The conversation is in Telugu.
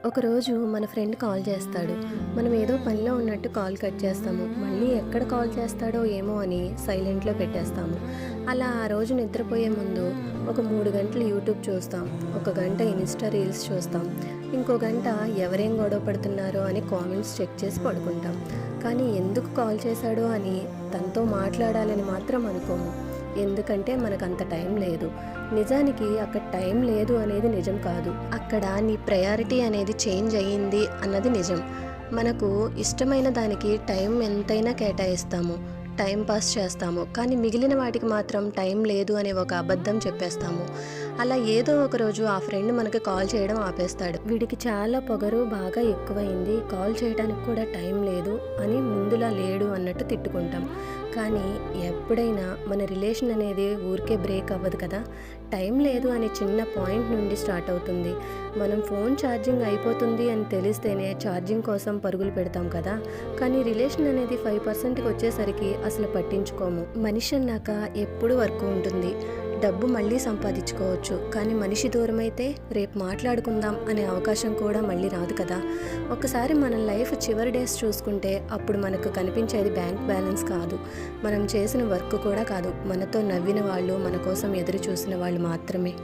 ఒకరోజు మన ఫ్రెండ్ కాల్ చేస్తాడు. మనం ఏదో పనిలో ఉన్నట్టు కాల్ కట్ చేస్తాము. మళ్ళీ ఎక్కడ కాల్ చేస్తాడో ఏమో అని సైలెంట్లో పెట్టేస్తాము. అలా ఆ రోజు నిద్రపోయే ముందు ఒక 3 గంటలు యూట్యూబ్ చూస్తాం, ఒక గంట ఇన్స్టా రీల్స్ చూస్తాం, ఇంకో గంట ఎవరేం గొడవ పడుతున్నారో అని కామెంట్స్ చెక్ చేసి పడుకుంటాం. కానీ ఎందుకు కాల్ చేశాడో అని తనతో మాట్లాడాలని మాత్రం అనుకోము. ఎందుకంటే మనకు అంత టైం లేదు. నిజానికి అక్కడ టైం లేదు అనేది నిజం కాదు, అక్కడ నీ ప్రయారిటీ అనేది చేంజ్ అయ్యింది అన్నది నిజం. మనకు ఇష్టమైన దానికి టైం ఎంతైనా కేటాయిస్తాము, టైం పాస్ చేస్తాము, కానీ మిగిలిన వాటికి మాత్రం టైం లేదు అనే ఒక అబద్ధం చెప్పేస్తాము. అలా ఏదో ఒక రోజు ఆ ఫ్రెండ్ మనకి కాల్ చేయడం ఆపేస్తాడు. వీడికి చాలా పొగరు బాగా ఎక్కువైంది, కాల్ చేయడానికి కూడా టైం లేదు అని ముందులా లేడు అన్నట్టు తిట్టుకుంటాం. కానీ ఎప్పుడైనా మన రిలేషన్ అనేది ఊరికే బ్రేక్ అవ్వదు కదా. టైం లేదు అనే చిన్న పాయింట్ నుండి స్టార్ట్ అవుతుంది. మనం ఫోన్ ఛార్జింగ్ అయిపోతుంది అని తెలిస్తేనే ఛార్జింగ్ కోసం పరుగులు పెడతాం కదా. కానీ రిలేషన్ అనేది 5%కి వచ్చేసరికి అసలు పట్టించుకోము. మనిషి అన్నాక ఎప్పుడు వర్క్ ఉంటుంది. డబ్బు మళ్ళీ సంపాదించుకోవచ్చు, కానీ మనిషి దూరం అయితే రేపు మాట్లాడుకుందాం అనే అవకాశం కూడా మళ్ళీ రాదు కదా. ఒకసారి మన లైఫ్ చివరి డేస్ చూసుకుంటే అప్పుడు మనకు కనిపించేది బ్యాంక్ బ్యాలెన్స్ కాదు, మనం చేసిన వర్క్ కూడా కాదు, మనతో నవ్విన వాళ్ళు, మన కోసం ఎదురు చూసిన వాళ్ళు మాత్రమే.